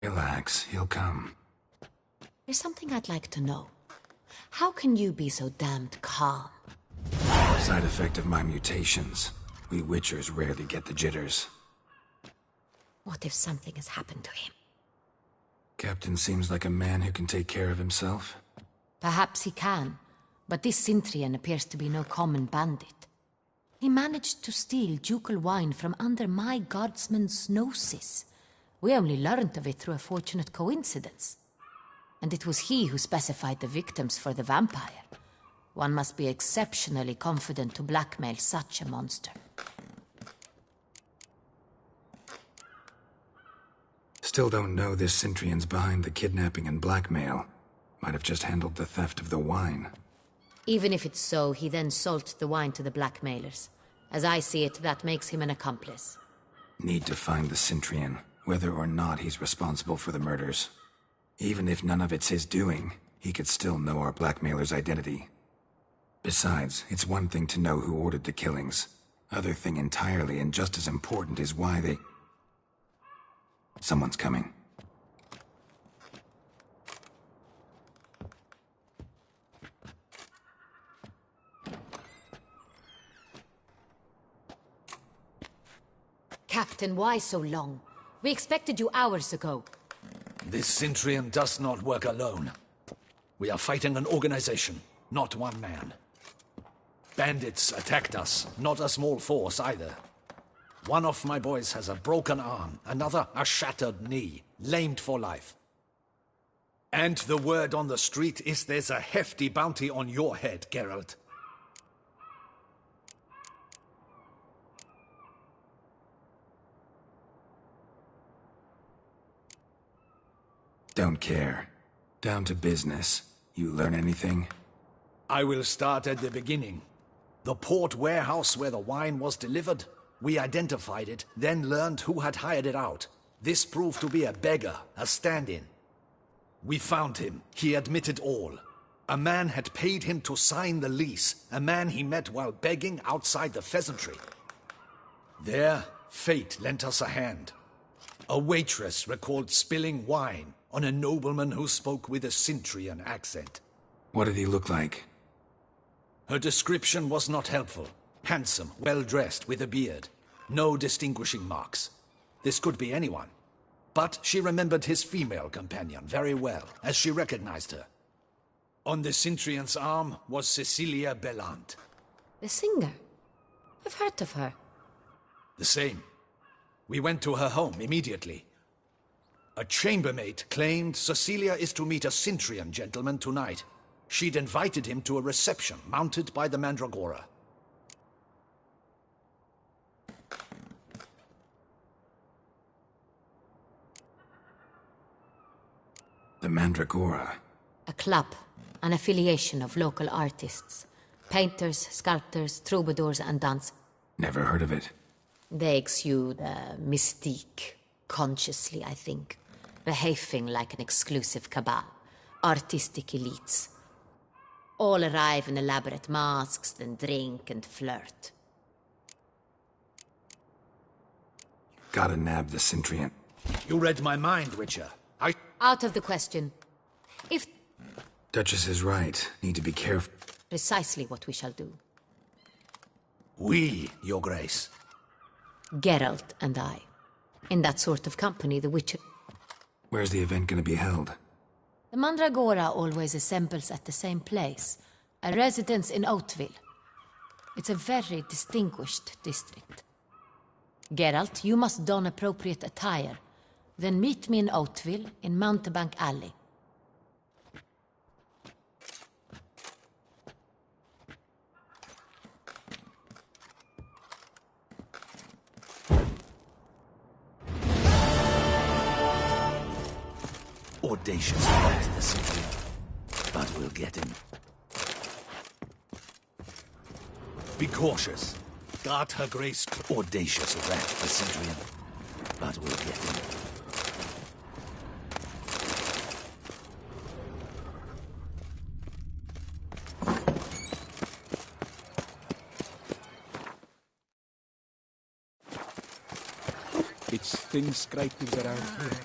Relax, he'll come. There's something I'd like to know. How can you be so damned calm? Side effect of my mutations. We Witchers rarely get the jitters. What if something has happened to him? Captain seems like a man who can take care of himself. Perhaps he can, but this Cintrian appears to be no common bandit. He managed to steal ducal wine from under my guardsman's noses. We only learned of it through a fortunate coincidence. And it was he who specified the victims for the vampire. One must be exceptionally confident to blackmail such a monster. Still don't know this Cintrian's behind the kidnapping and blackmail. Might have just handled the theft of the wine. Even if it's so, he then sold the wine to the blackmailers. As I see it, that makes him an accomplice. Need to find the Cintrian, whether or not he's responsible for the murders. Even if none of it's his doing, he could still know our blackmailer's identity. Besides, it's one thing to know who ordered the killings. Other thing entirely, and just as important, is why they... Someone's coming. Captain, why so long? We expected you hours ago. This Cintrian does not work alone. We are fighting an organization, not one man. Bandits attacked us, not a small force either. One of my boys has a broken arm, another a shattered knee, lamed for life. And the word on the street is there's a hefty bounty on your head, Geralt. Don't care. Down to business. You learn anything? I will start at the beginning. The port warehouse where the wine was delivered. We identified it, then learned who had hired it out. This proved to be a beggar, a stand-in. We found him. He admitted all. A man had paid him to sign the lease, a man he met while begging outside the pheasantry. There, fate lent us a hand. A waitress recalled spilling wine on a nobleman who spoke with a Cintrian accent. What did he look like? Her description was not helpful. Handsome, well-dressed, with a beard. No distinguishing marks. This could be anyone. But she remembered his female companion very well, as she recognized her. On the Cintrian's arm was Cecilia Bellant. The singer? I've heard of her. The same. We went to her home immediately. A chambermaid claimed Cecilia is to meet a Cintrian gentleman tonight. She'd invited him to a reception mounted by the Mandragora. The Mandragora? A club, an affiliation of local artists. Painters, sculptors, troubadours and dancers. Never heard of it. They exude mystique, consciously, I think. Behaving like an exclusive cabal. Artistic elites. All arrive in elaborate masks, then drink and flirt. Gotta nab the Cintrian. You read my mind, Witcher. Out of the question. If... Duchess is right. Need to be careful. Precisely what we shall do. We, Your Grace. Geralt and I. In that sort of company, the Witcher... Where's the event gonna be held? The Mandragora always assembles at the same place. A residence in Oatville. It's a very distinguished district. Geralt, you must don appropriate attire. Then meet me in Oatville, in Mountebank Alley. Audacious rat, the Cintrian. But we'll get him. Be cautious. Guard her grace. Audacious rat, the Cintrian. But we'll get him. It's thin scrapings around here.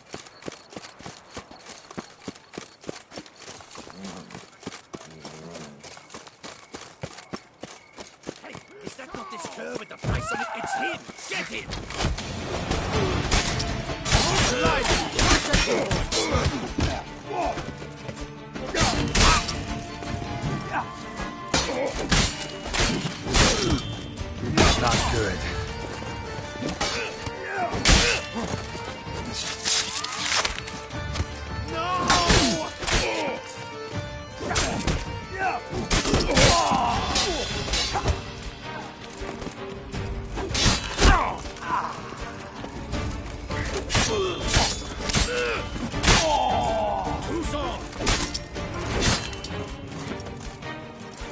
I've got this curve with the price on it. It's him. Get it. Not good.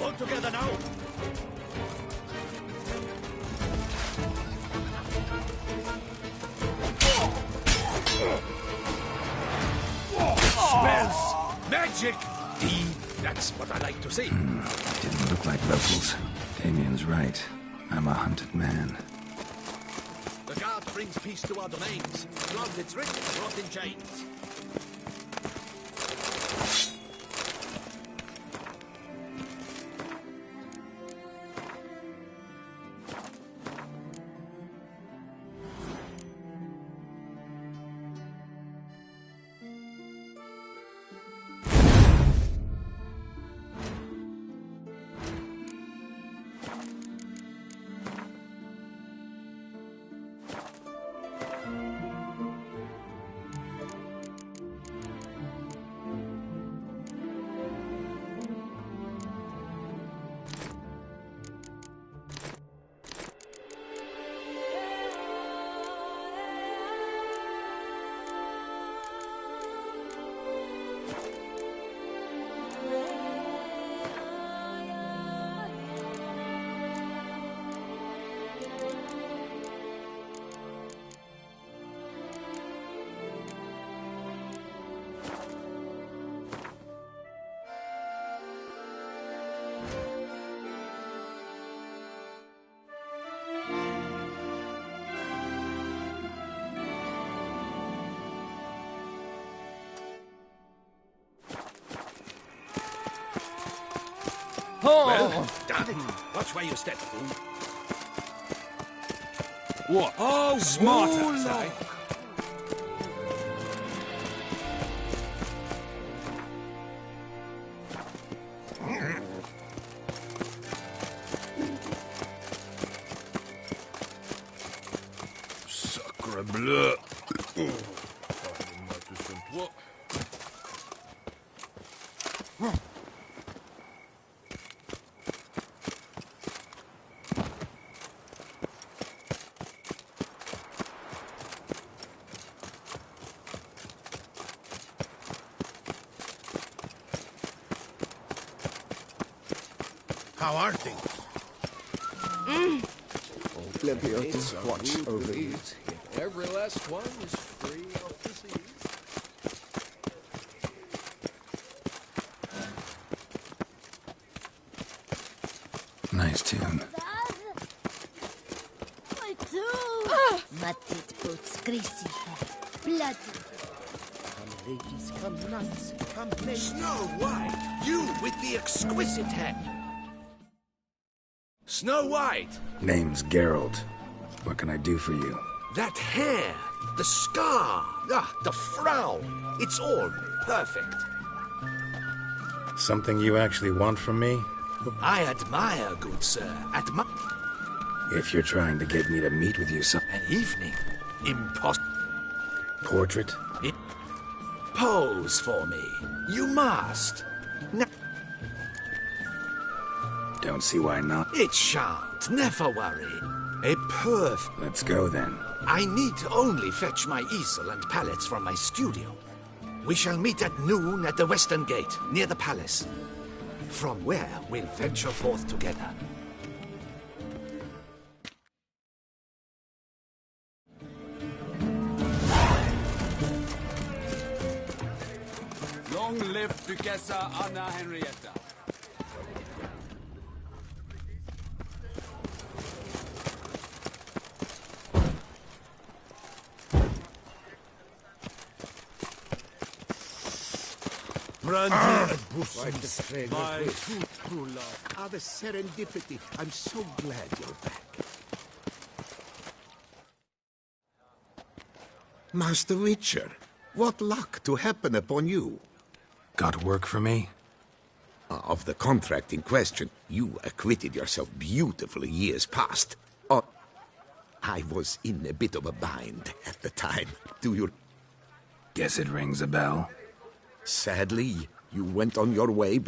Work together now. Spells, magic, deed. That's what I like to see. Didn't look like locals. Damien's right. I'm a hunted man. The guard brings peace to our domains. Long it's rich, brought in chains. Well, damn it. Watch where you step, fool. What? Oh, Smarter, say. Sacre bleu. What? How are things? Plenty to watch over you. If every last one is free of disease. Nice tune. Matted boots, greasy hair, bloody. Come ladies, come knights, come ladies. Snow White! You with the exquisite head! Snow White! Name's Geralt. What can I do for you? That hair, the scar, the frown, it's all perfect. Something you actually want from me? I admire, good sir, If you're trying to get me to meet with you an evening. portrait? Pose for me. You must. Don't see why not. It shan't, never worry. Let's go then. I need only fetch my easel and pallets from my studio. We shall meet at noon at the western gate, near the palace. From where we'll venture forth together. Long live Duchessa Anna Henrietta. Granted, Quite the strange my request. true love. Ah, the serendipity. I'm so glad you're back. Master Witcher, what luck to happen upon you. Got work for me? Of the contract in question, you acquitted yourself beautifully years past. Oh, I was in a bit of a bind at the time. Do you... Guess it rings a bell. Sadly, you went on your way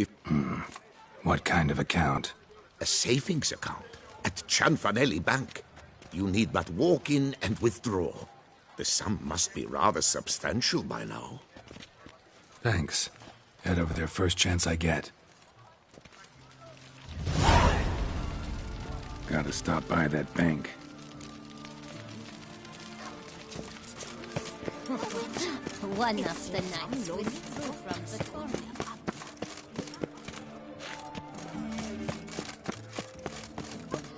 What kind of account? a savings account at Cianfanelli Bank. You need but walk in and withdraw. The sum must be rather substantial by now. Thanks. Head over there first chance I get. Gotta stop by that bank. One of the knights withdrew from the tournament.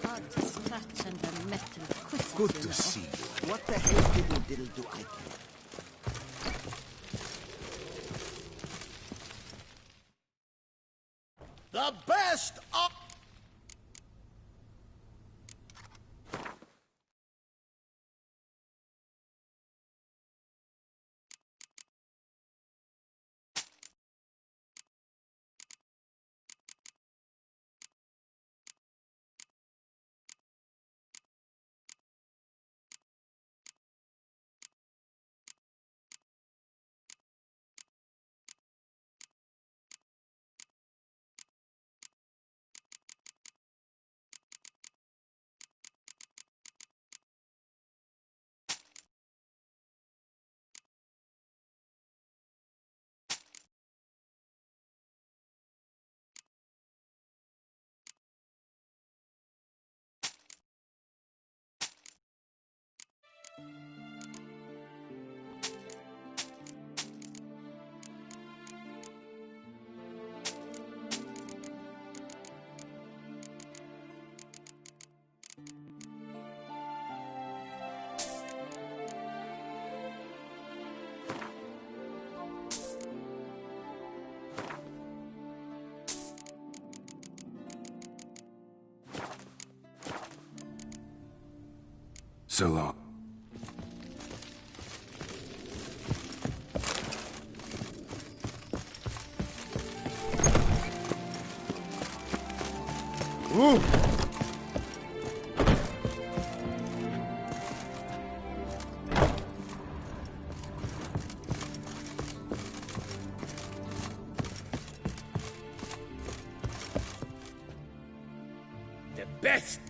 Hard to scratch under metal quizzes, Good you to know. see you. What the hell diddle do I care? The best of... So long. The best!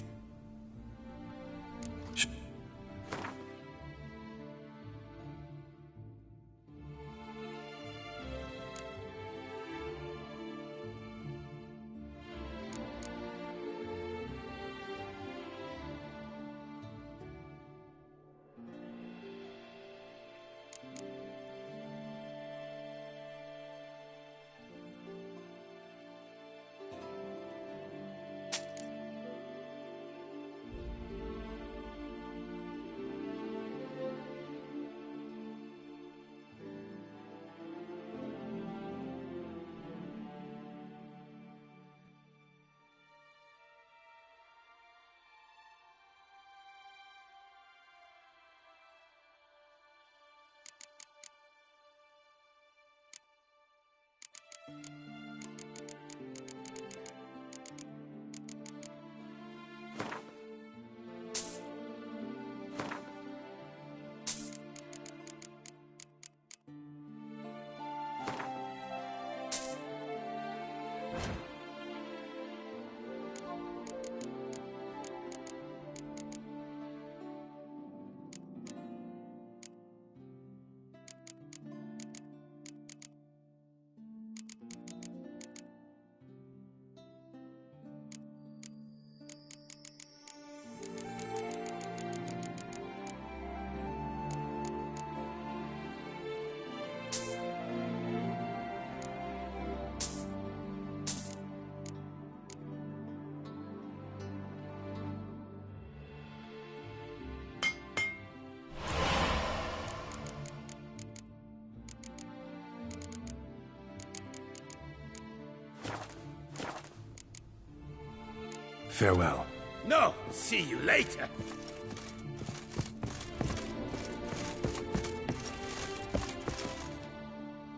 Farewell. No, see you later.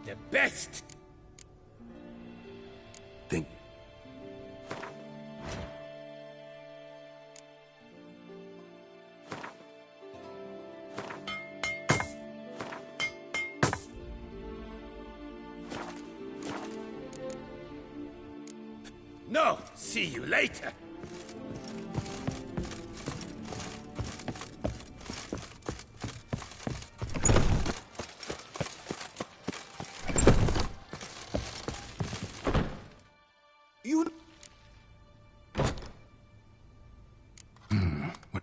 The best. Think. No, see you later. You... What?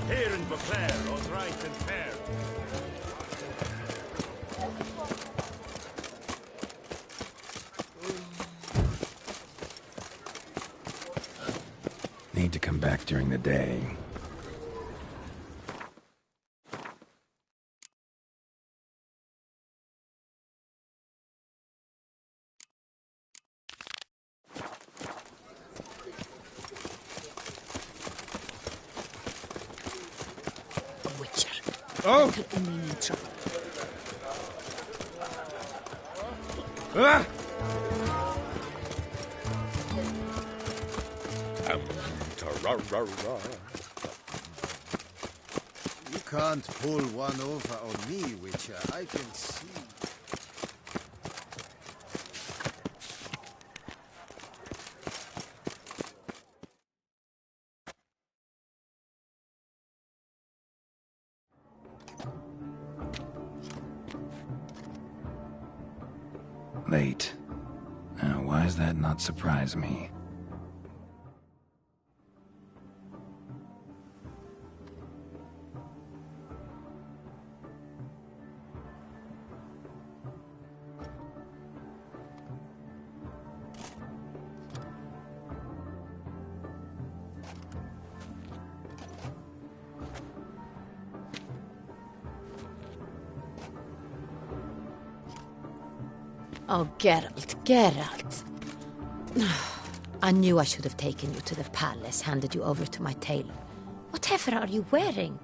Here in Beauclair, all's right and fair. Need to come back during the day. A witcher. Oh! Could only mean trouble. Ah! You can't pull one over on me, Witcher. I can see. Late. Now, why does that not surprise me? Oh, Geralt, Geralt. I knew I should have taken you to the palace, handed you over to my tailor. Whatever are you wearing?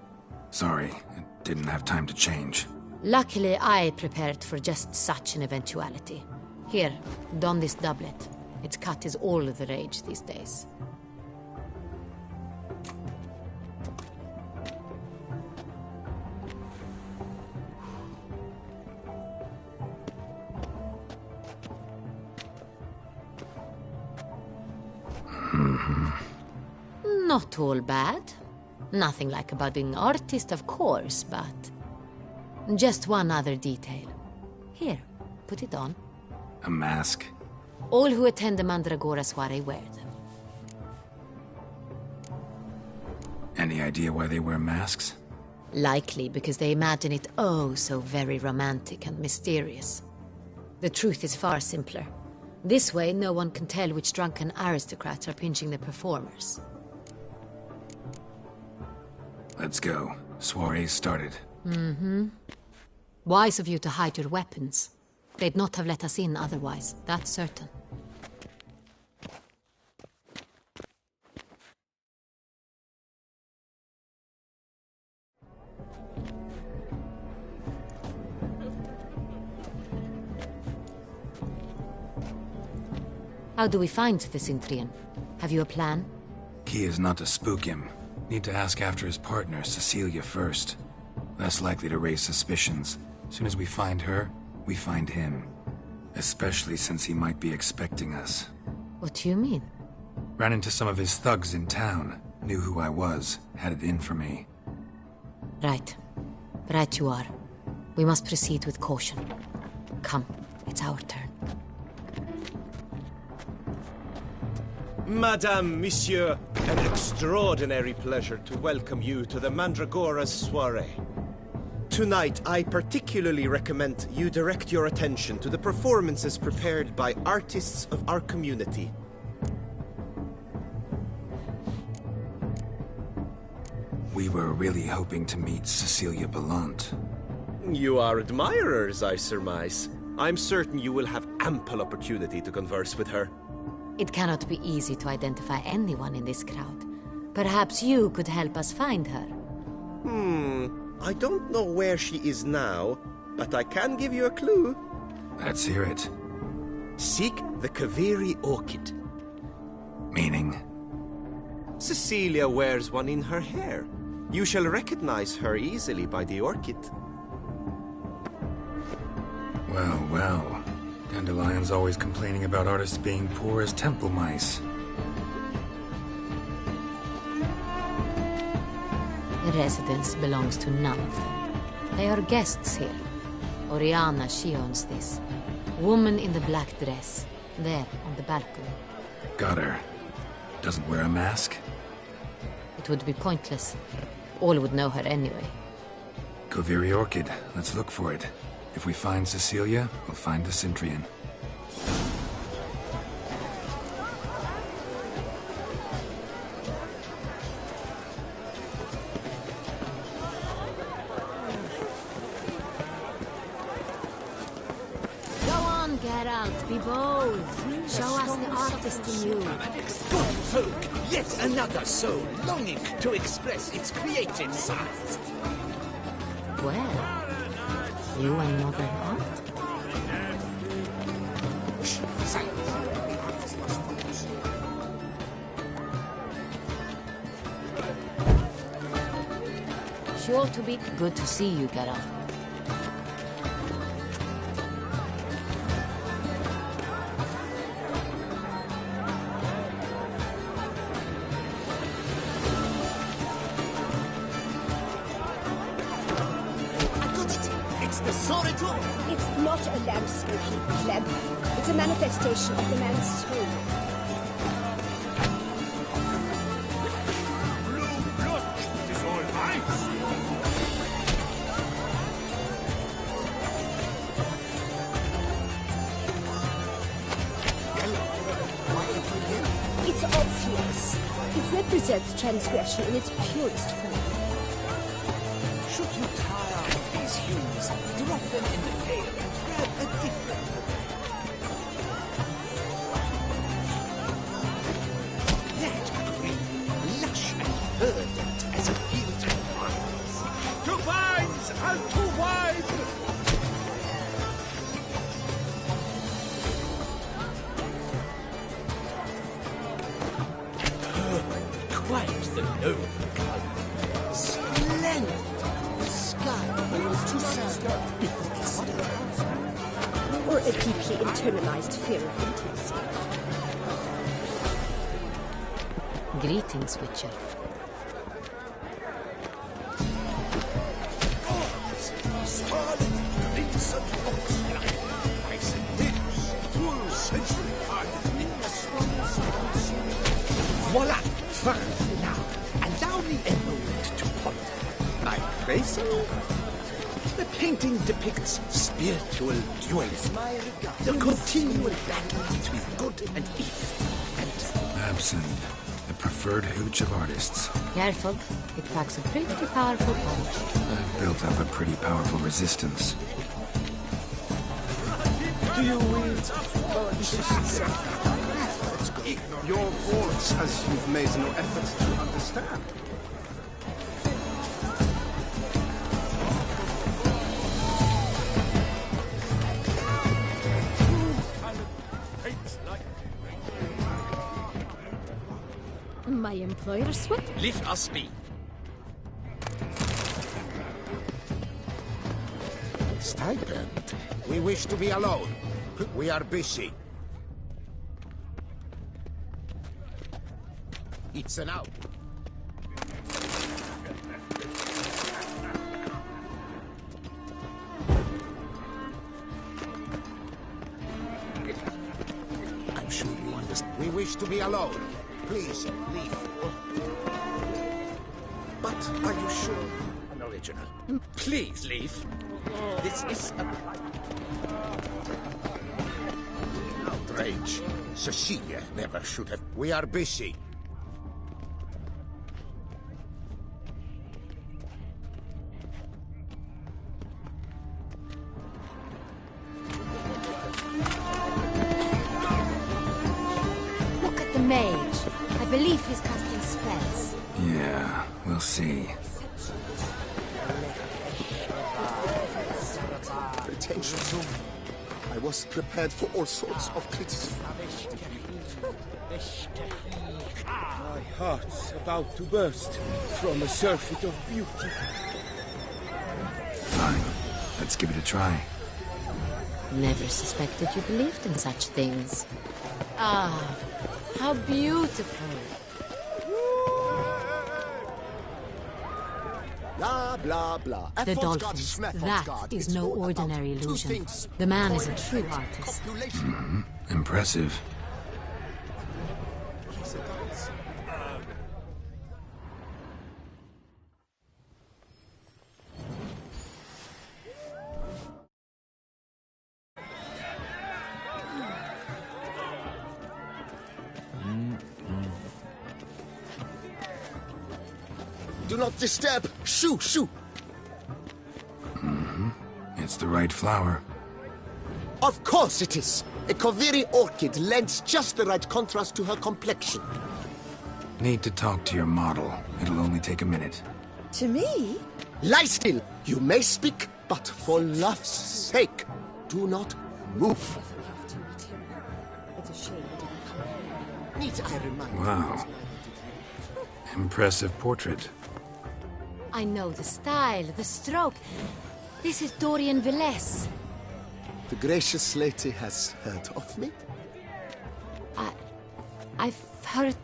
Sorry, I didn't have time to change. Luckily, I prepared for just such an eventuality. Here, don this doublet. Its cut is all the rage these days. Not all bad. Nothing like a budding artist, of course, but... just one other detail. Here, put it on. A mask? All who attend the Mandragora soiree wear them. Any idea why they wear masks? Likely because they imagine it oh so very romantic and mysterious. The truth is far simpler. This way, no one can tell which drunken aristocrats are pinching the performers. Let's go. Soiree's started. Wise of you to hide your weapons. They'd not have let us in otherwise, that's certain. How do we find the Cintrian? Have you a plan? Key is not to spook him. Need to ask after his partner, Cecilia, first. Less likely to raise suspicions. Soon as we find her, we find him. Especially since he might be expecting us. What do you mean? Ran into some of his thugs in town. Knew who I was. Had it in for me. Right. Right you are. We must proceed with caution. Come, it's our turn. Madame, Monsieur, an extraordinary pleasure to welcome you to the Mandragora's soiree. Tonight, I particularly recommend you direct your attention to the performances prepared by artists of our community. We were really hoping to meet Cecilia Belant. You are admirers, I surmise. I'm certain you will have ample opportunity to converse with her. It cannot be easy to identify anyone in this crowd. Perhaps you could help us find her. I don't know where she is now, but I can give you a clue. Let's hear it. Seek the Kaviri orchid. Meaning? Cecilia wears one in her hair. You shall recognize her easily by the orchid. Well, well. Dandelion's always complaining about artists being poor as temple mice. The residence belongs to none of them. They are guests here. Oriana, she owns this. Woman in the black dress. There, on the balcony. Got her. Doesn't wear a mask? It would be pointless. All would know her anyway. Kaviri Orchid. Let's look for it. If we find Cecilia, we'll find the Cintrian. Go on, Geralt, be bold. Show us the artist in you. Good folk, yet another soul longing to express its creative side. Well, you and modern art? Sure to be good to see you, Geralt. It's not a landscape, you pleb. It's a manifestation of the man's soul. Blue blood is all ice. It's obvious. It represents transgression in its purest form. Should you tire of these hues, drop them in the pail and grab a different. That green, lush and verdant as a field of vines. To vines and to wine! Quite the noble color. Splendid! The sky belongs to serve before the stars. Or a deeply internalized fear of intimacy. Greetings, Witcher. Scarlet crimson oxfly, bison lips, full sensory ardent in the stars. Voila! Fine. Now, allow me a moment to ponder. I pray so. The painting depicts spiritual dualism. The continual battle between good and evil. And Absinthe, the preferred hooch of artists. Careful, it packs a pretty powerful punch. I've built up a pretty powerful resistance. do you read your faults as you've made no effort to understand? My employer sweat? Leave us be. Stipend? We wish to be alone. We are busy. It's an out. I'm sure you understand. We wish to be alone. Please, leave. But are you sure? An original. Please leave. This is a Outrage. Cecilia never should have. We are busy. Look at the mage. I believe he's casting spells. Yeah, we'll see. Attention. I was prepared for all sorts of criticism. My heart's about to burst from a surfeit of beauty. Fine. Let's give it a try. Never suspected you believed in such things. Ah, how beautiful. Blah, blah, blah. The dolphins. That is no ordinary illusion. The man is a true artist. Impressive. Do not disturb. Shoo, shoo. It's the right flower. Of course it is. A Koviri orchid lends just the right contrast to her complexion. Need to talk to your model. It'll only take a minute. To me? Lie still. You may speak, but for love's sake, do not move. It's a shame we didn't come. Need I remind you? Wow. Impressive portrait. I know the style, the stroke. This is Dorian Velez. The gracious lady has heard of me? I've heard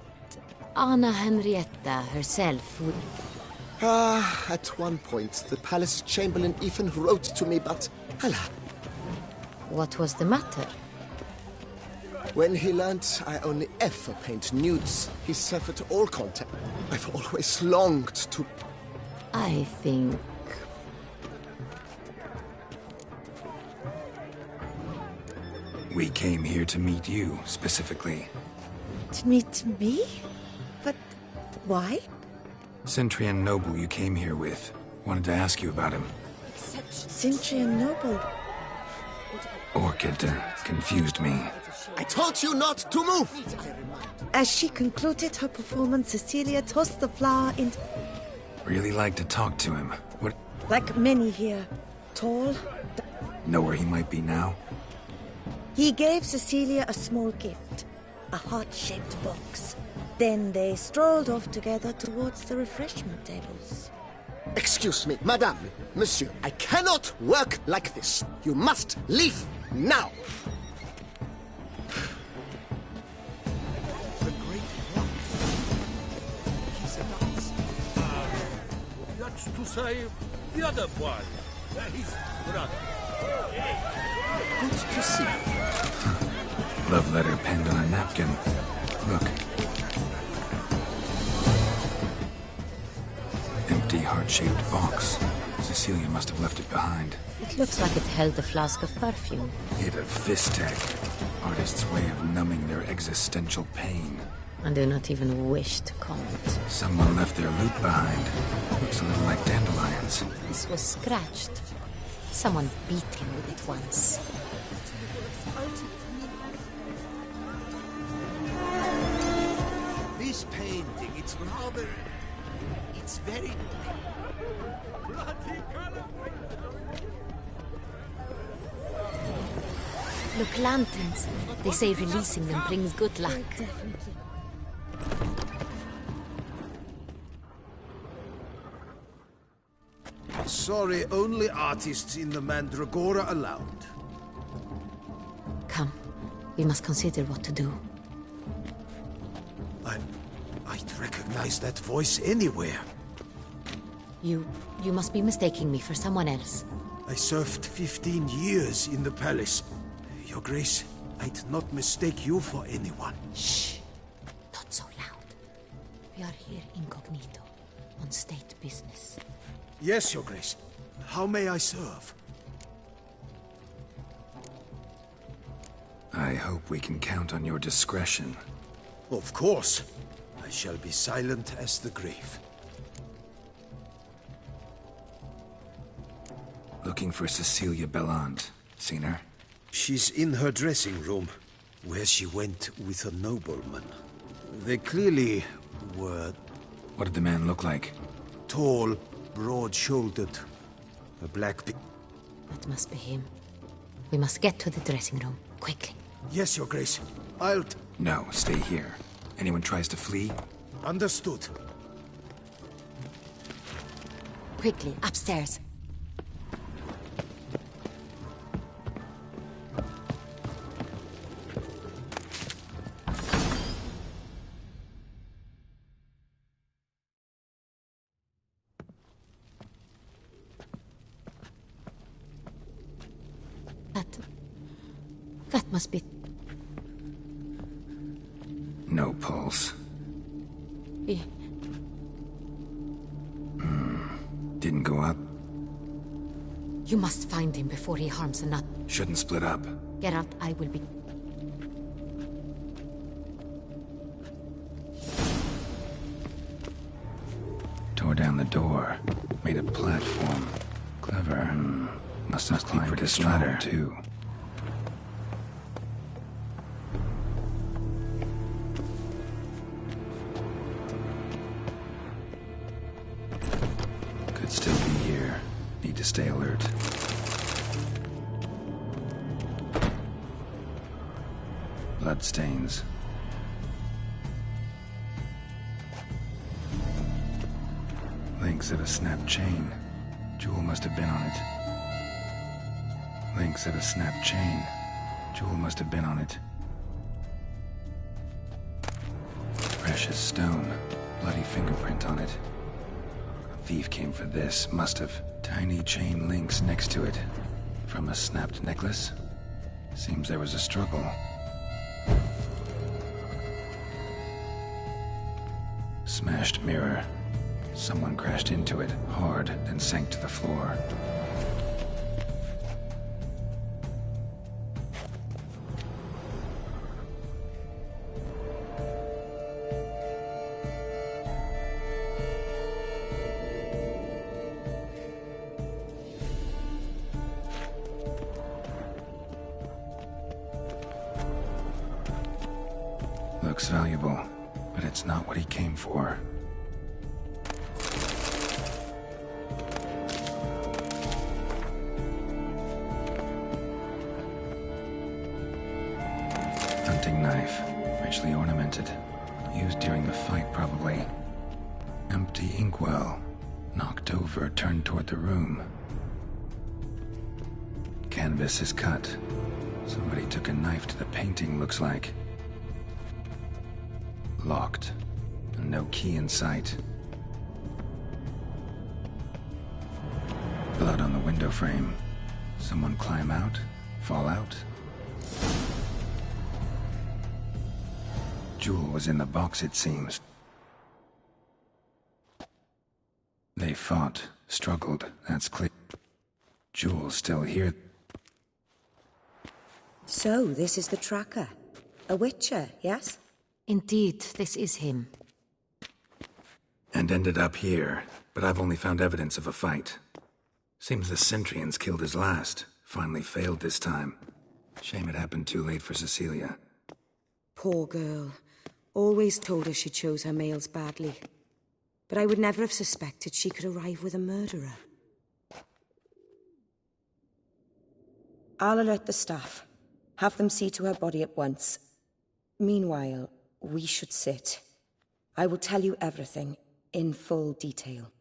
Anna Henrietta herself would... At one point, the palace chamberlain even wrote to me, but alas. What was the matter? When he learned I only ever paint nudes, he severed all contact. I've always longed to... I think... We came here to meet you, specifically. To meet me? But why? Centrian noble you came here with. Wanted to ask you about him. Cintrian Noble. Orchid confused me. I told you not to move! As she concluded her performance, Cecilia tossed the flower in... Really like to talk to him. What? Like many here. Tall. Know where he might be now? He gave Cecilia a small gift. A heart-shaped box. Then they strolled off together towards the refreshment tables. Excuse me, madame, monsieur, I cannot work like this. You must leave now! That's to say, the other one. His brother. Good to see you. Love letter penned on a napkin. Look. Empty heart-shaped box. Cecilia must have left it behind. It looks like it held a flask of perfume. Hit of Fistek. Artist's way of numbing their existential pain. I do not even wish to comment. Someone left their loot behind. Looks a little like dandelions. This was scratched. Someone beat him with it once. This painting, it's rather... It's very... Look, lanterns. They say releasing them brings good luck. Sorry, only artists in the Mandragora allowed. Come, we must consider what to do. I'd recognize that voice anywhere. You must be mistaking me for someone else. I served 15 years in the palace. Your Grace, I'd not mistake you for anyone. Shh! Not so loud. We are here incognito, on state business. Yes, Your Grace. How may I serve? I hope we can count on your discretion. Of course. I shall be silent as the grave. Looking for Cecilia Bellant. Seen her? She's in her dressing room, where she went with a nobleman. They clearly were... What did the man look like? Tall, broad-shouldered. A black... That must be him. We must get to the dressing room, quickly. Yes, Your Grace. I'll... No, stay here. Anyone tries to flee? Understood. Quickly, upstairs. That must be... No pulse. Didn't go up. You must find him before he harms another. Shouldn't split up. Geralt, I will be... Tore down the door. Made a platform. Clever. Must have climbed this ladder, too. Could still be here. Need to stay alert. Bloodstains. Links of a snapped chain. Jewel must have been on it. Links of a snapped chain. Jewel must have been on it. Precious stone. Bloody fingerprint on it. Thief came for this. Must have. Tiny chain links next to it. From a snapped necklace? Seems there was a struggle. Smashed mirror. Someone crashed into it, hard, then sank to the floor. Looks valuable, but it's not what he came for. Hunting knife, richly ornamented. Used during the fight, probably. Empty inkwell. Knocked over, turned toward the room. Canvas is cut. Somebody took a knife to the painting, looks like. Locked. And no key in sight. Blood on the window frame. Someone climb out? Fall out? Jewel was in the box, it seems. They fought, struggled, that's clear. Jewel's still here. So, this is the tracker. A witcher, yes? Indeed, this is him. And ended up here, but I've only found evidence of a fight. Seems the Centrians killed his last. Finally failed this time. Shame it happened too late for Cecilia. Poor girl. Always told her she chose her males badly. But I would never have suspected she could arrive with a murderer. I'll alert the staff. Have them see to her body at once. Meanwhile, we should sit. I will tell you everything, in full detail.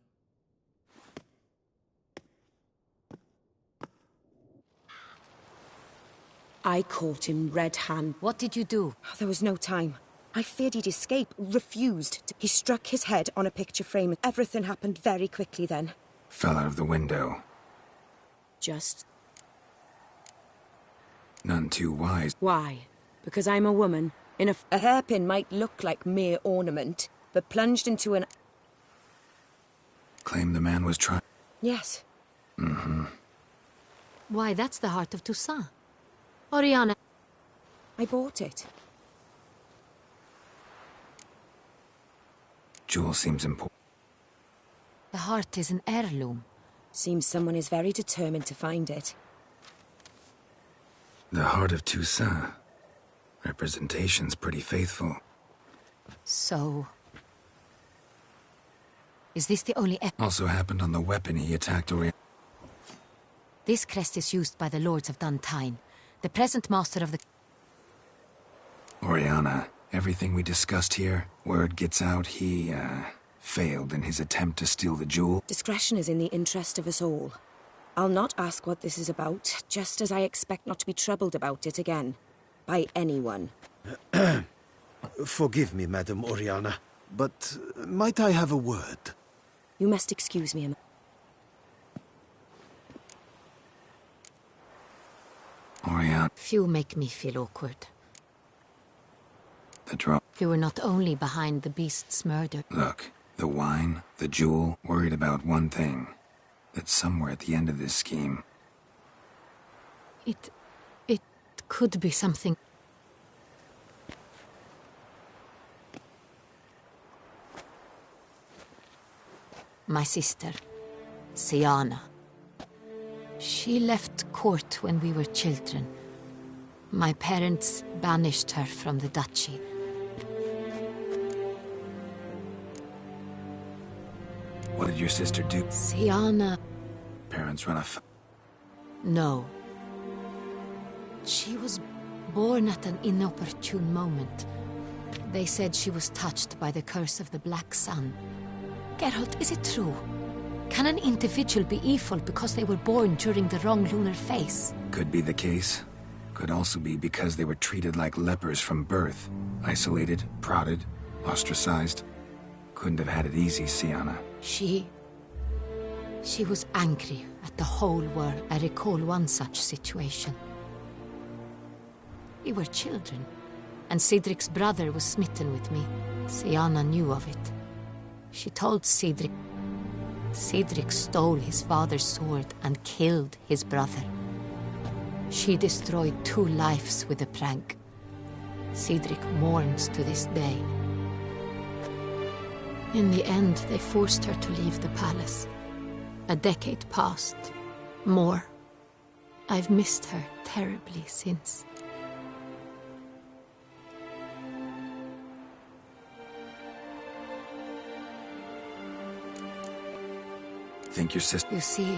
I caught him red-handed. What did you do? There was no time. I feared he'd escape, refused. He struck his head on a picture frame. Everything happened very quickly then. Fell out of the window. Just... None too wise. Why? Because I'm a woman, in A hairpin might look like mere ornament, but plunged into an... Claimed the man was trying... Yes. Mm-hmm. Why, that's the heart of Toussaint. Oriana. I bought it. Jewel seems important. The heart is an heirloom. Seems someone is very determined to find it. The heart of Toussaint. Representation's pretty faithful. So... is this the only Also happened on the weapon he attacked Oriana. This crest is used by the Lords of Duntine, the present master of the... Oriana, everything we discussed here, word gets out he, failed in his attempt to steal the jewel. Discretion is in the interest of us all. I'll not ask what this is about, just as I expect not to be troubled about it again. By anyone. Forgive me, Madam Oriana, but might I have a word? You must excuse me. Oriana. Few make me feel awkward. The drop. You were not only behind the beast's murder. Look, the wine, the jewel, worried about one thing. That somewhere at the end of this scheme... It could be something... My sister, Siana. She left court when we were children. My parents banished her from the duchy. What did your sister do? Siana... Parents run a No. She was born at an inopportune moment. They said she was touched by the curse of the Black Sun. Geralt, is it true? Can an individual be evil because they were born during the wrong lunar phase? Could be the case. Could also be because they were treated like lepers from birth. Isolated, prodded, ostracized. Couldn't have had it easy, Siana. She was angry at the whole world. I recall one such situation. We were children, and Cedric's brother was smitten with me. Siana knew of it. She told Cedric. Cedric stole his father's sword and killed his brother. She destroyed 2 lives with a prank. Cedric mourns to this day. In the end, they forced her to leave the palace. A decade passed. More. I've missed her terribly since. Think your sister... You see,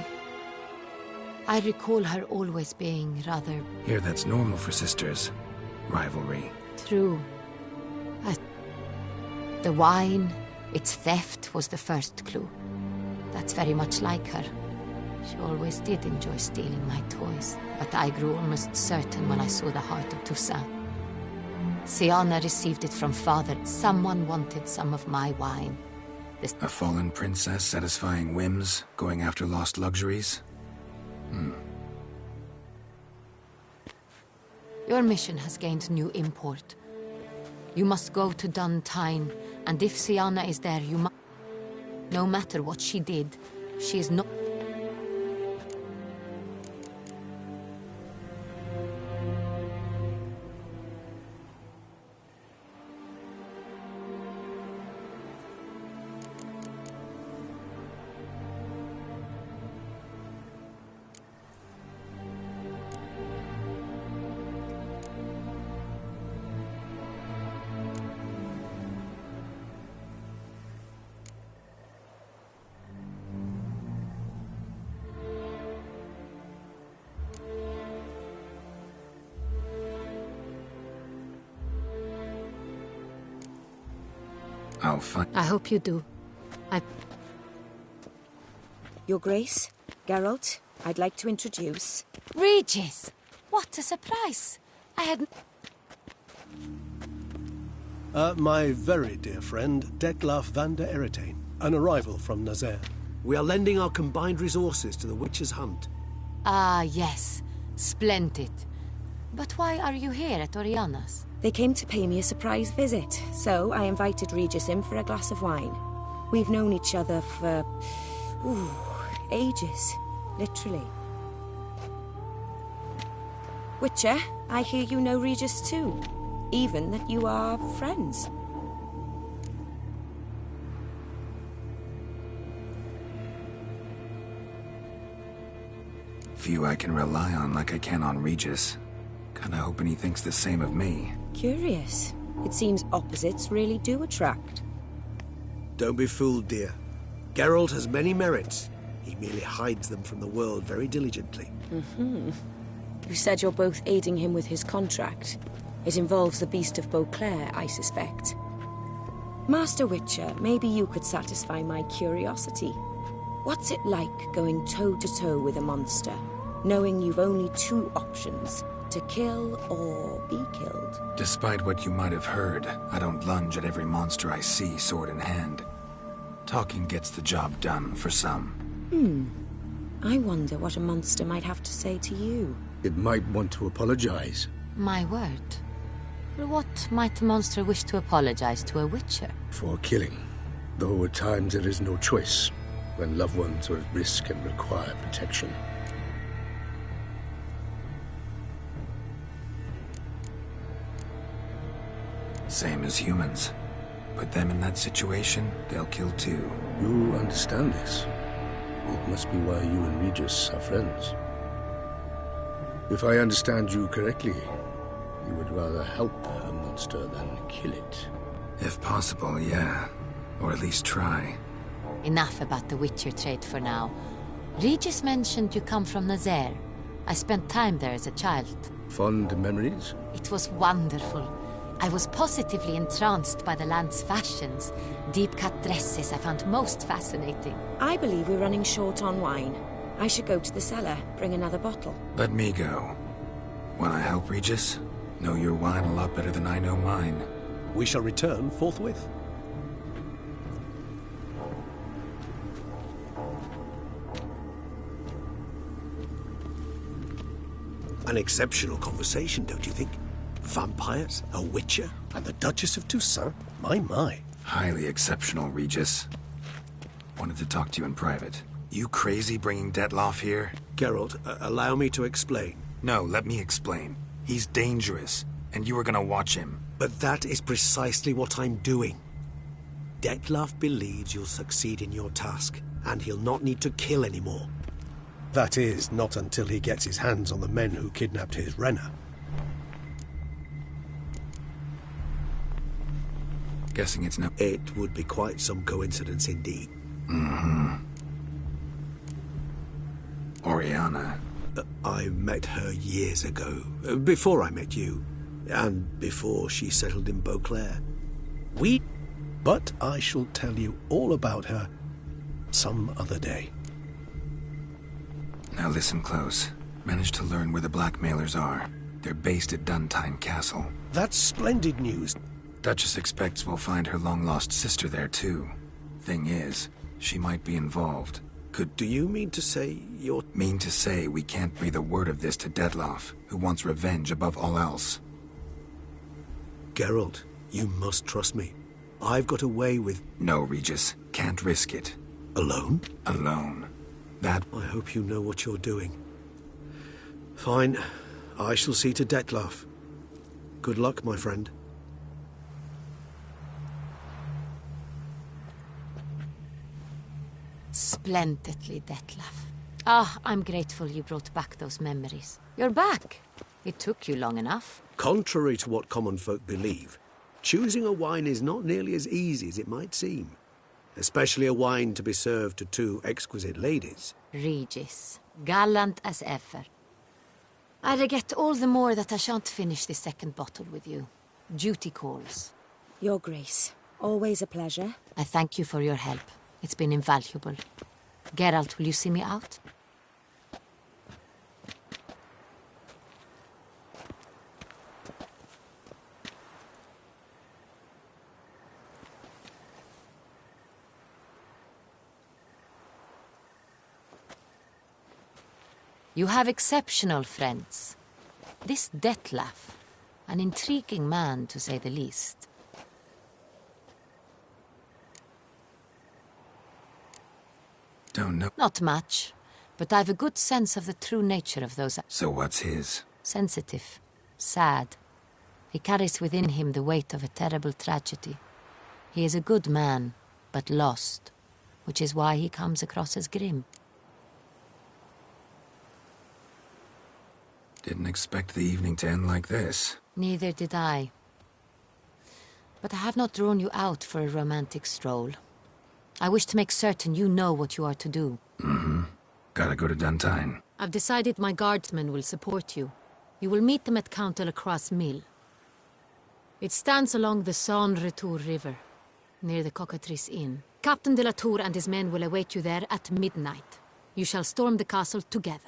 I recall her always being rather... Here, that's normal for sisters. Rivalry. True. The wine, its theft was the first clue. That's very much like her. She always did enjoy stealing my toys, but I grew almost certain when I saw the heart of Toussaint. Siana received it from father. Someone wanted some of my wine. A fallen princess satisfying whims, going after lost luxuries? Your mission has gained new import. You must go to Duntine, and if Siana is there, you must... No matter what she did, She is not... I'll find... I hope you do. Your Grace, Geralt, I'd like to introduce... Regis! What a surprise! I had... My very dear friend, Detlaf van der Eritane, an arrival from Nazaire. We are lending our combined resources to the Witcher's Hunt. Ah, yes. Splendid. But why are you here at Oriana's? They came to pay me a surprise visit, so I invited Regis in for a glass of wine. We've known each other for... ages. Literally. Witcher, I hear you know Regis too. Even that you are friends. Few I can rely on like I can on Regis. Kinda hoping he thinks the same of me. Curious. It seems opposites really do attract. Don't be fooled, dear. Geralt has many merits. He merely hides them from the world very diligently. You said you're both aiding him with his contract. It involves the Beast of Beauclair, I suspect. Master Witcher, maybe you could satisfy my curiosity. What's it like going toe-to-toe with a monster, knowing you've only two options, to kill or be killed? Despite what you might have heard, I don't lunge at every monster I see sword in hand. Talking gets the job done for some. I wonder what a monster might have to say to you. It might want to apologize. My word. For what might a monster wish to apologize to a witcher? For killing. Though at times there is no choice, when loved ones are at risk and require protection. Same as humans. Put them in that situation, they'll kill too. You understand this. It must be why you and Regis are friends. If I understand you correctly, you would rather help a monster than kill it. If possible, yeah. Or at least try. Enough about the Witcher trade for now. Regis mentioned you come from Nazaire. I spent time there as a child. Fond memories? It was wonderful. I was positively entranced by the land's fashions. Deep-cut dresses I found most fascinating. I believe we're running short on wine. I should go to the cellar, bring another bottle. Let me go. Wanna help, Regis? Know your wine a lot better than I know mine. We shall return forthwith. An exceptional conversation, don't you think? Vampires, a witcher, and the Duchess of Toussaint? My. Highly exceptional, Regis. Wanted to talk to you in private. You crazy bringing Detlaf here? Geralt, allow me to explain. No, let me explain. He's dangerous, and you were gonna watch him. But that is precisely what I'm doing. Detlaf believes you'll succeed in your task, and he'll not need to kill anymore. That is, not until he gets his hands on the men who kidnapped his Renna. Guessing it's no... It would be quite some coincidence indeed. Oriana. I met her years ago, before I met you, and before she settled in Beauclair. But I shall tell you all about her some other day. Now listen close. Managed to learn where the blackmailers are. They're based at Duntine Castle. That's splendid news. Duchess expects we'll find her long-lost sister there, too. Thing is, she might be involved. Do you mean to say you're... Mean to say we can't breathe a word of this to Detlaf, who wants revenge above all else. Geralt, you must trust me. I've got away with... No, Regis. Can't risk it. Alone? Alone. That... I hope you know what you're doing. Fine. I shall see to Dettlaff. Good luck, my friend. Splendidly, Dettlaff. Ah, I'm grateful you brought back those memories. You're back. It took you long enough. Contrary to what common folk believe, choosing a wine is not nearly as easy as it might seem. Especially a wine to be served to two exquisite ladies. Regis, gallant as ever. I regret all the more that I shan't finish this second bottle with you. Duty calls. Your Grace, always a pleasure. I thank you for your help. It's been invaluable. Geralt, will you see me out? You have exceptional friends. This Dettlaff, an intriguing man to say the least. Don't know. Not much, but I've a good sense of the true nature of those... So what's his? Sensitive, sad. He carries within him the weight of a terrible tragedy. He is a good man, but lost, which is why he comes across as grim. Didn't expect the evening to end like this. Neither did I. But I have not drawn you out for a romantic stroll. I wish to make certain you know what you are to do. Mm-hmm. Gotta go to Duntine. I've decided my guardsmen will support you. You will meet them at Count Delacroix' mill. It stands along the Saône-Retour River, near the Cockatrice Inn. Captain de la Tour and his men will await you there at midnight. You shall storm the castle together.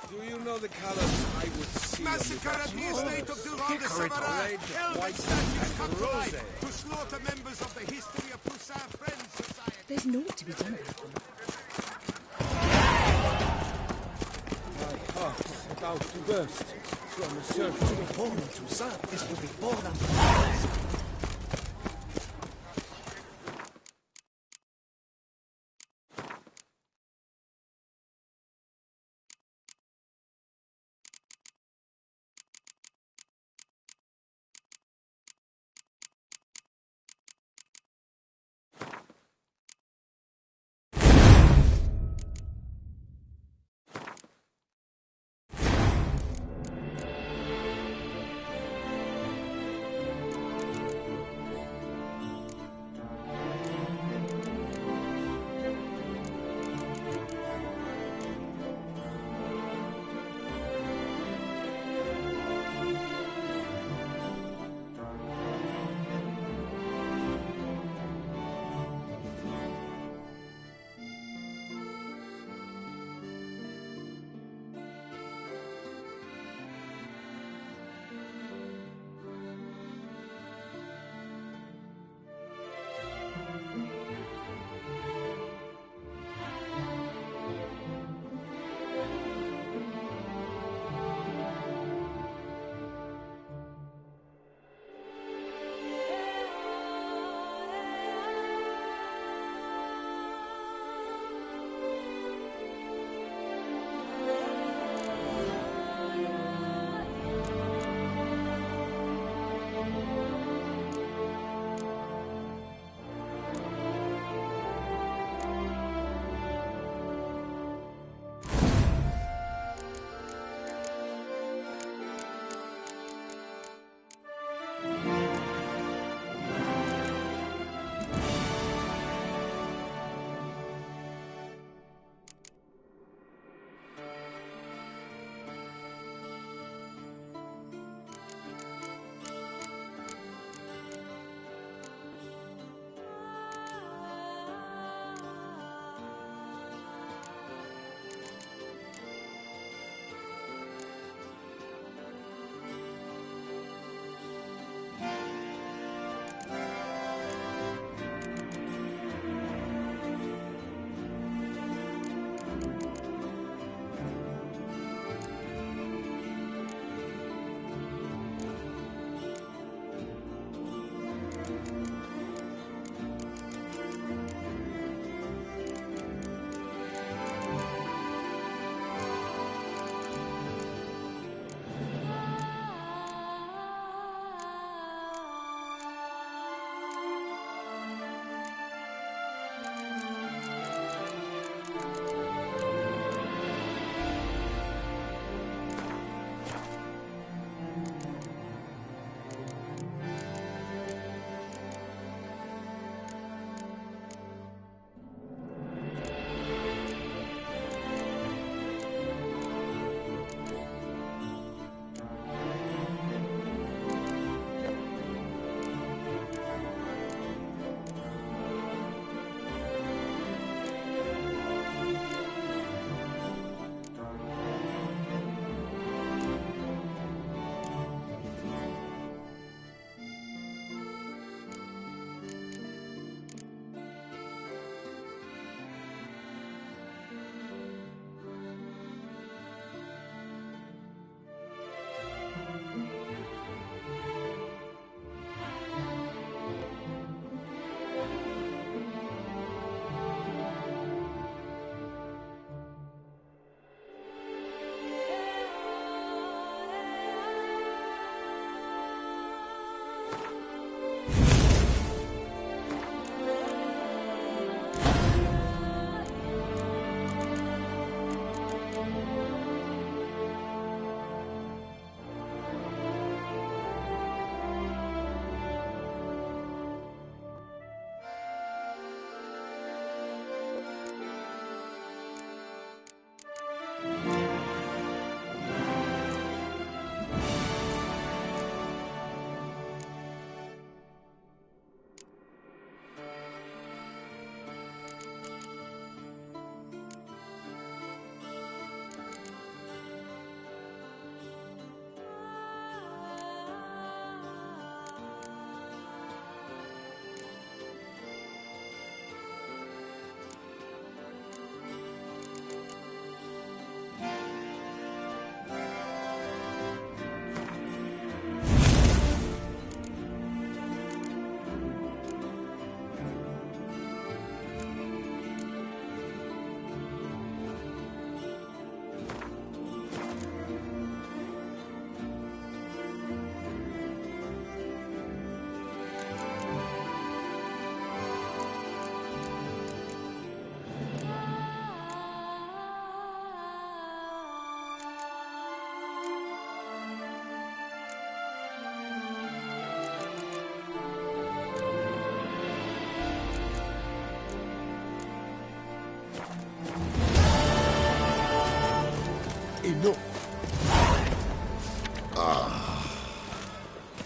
Do you know the colors I would see? Massacre at the estate of Durand de Savarin. Elven statues come to life to slaughter members of the History of Poussin Friends Society. There's naught to be done about them. My heart is about to burst. From the surface to be born in Toussaint is to be born under fire.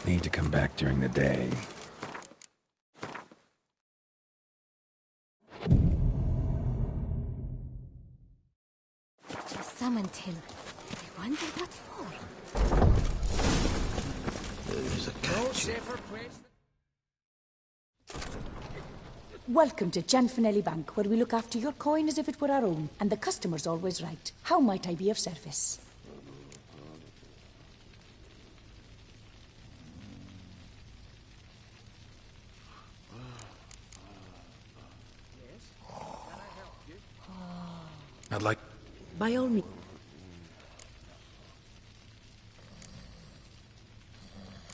Need to come back during the day. Summoned him. I wonder what for. There's a catch. Welcome to Gianfinelli Bank, where we look after your coin as if it were our own, and the customer's always right. How might I be of service? I'd like... By all means.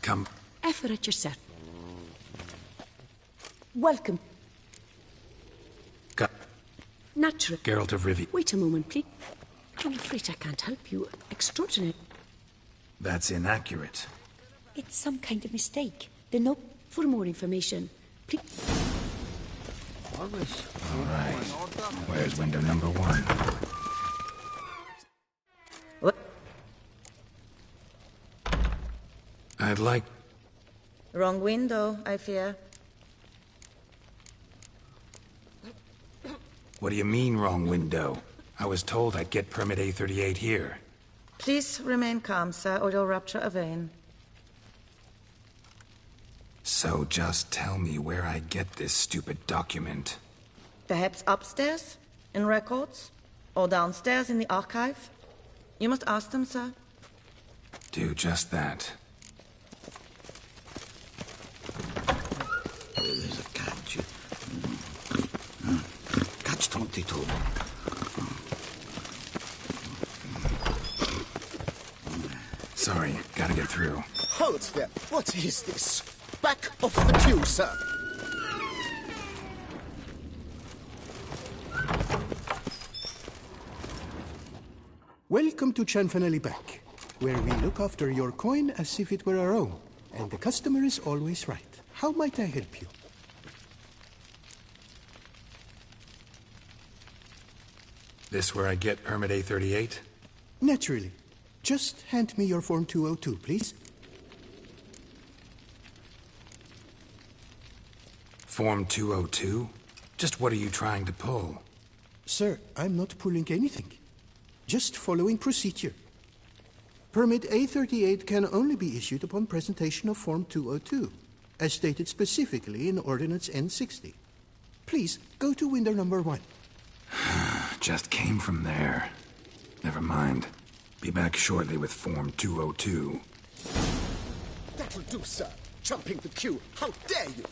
Come. Effort at yourself. Welcome. Natural. Geralt of Rivia. Wait a moment, please. I'm afraid I can't help you. Extraordinary. That's inaccurate. It's some kind of mistake. The note for more information. Please. All right. Where's window number 1? What? I'd like... Wrong window, I fear. What do you mean, wrong window? I was told I'd get permit A38 here. Please remain calm, sir, or you'll rupture a vein. So just tell me where I get this stupid document. Perhaps upstairs, in records? Or downstairs in the archive? You must ask them, sir. Do just that. There's a catch. Catch 22. Sorry, gotta get through. Hold there. What is this? Back off the queue, sir. Welcome to Gianfinelli Bank, where we look after your coin as if it were our own, and the customer is always right. How might I help you? This where I get permit A38? Naturally. Just hand me your Form 202, please. Form 202? Just what are you trying to pull? Sir, I'm not pulling anything. Just following procedure. Permit A38 can only be issued upon presentation of Form 202, as stated specifically in Ordinance N60. Please, go to window number 1. Just came from there. Never mind. Be back shortly with Form 202. That'll do, sir. Jumping the queue. How dare you?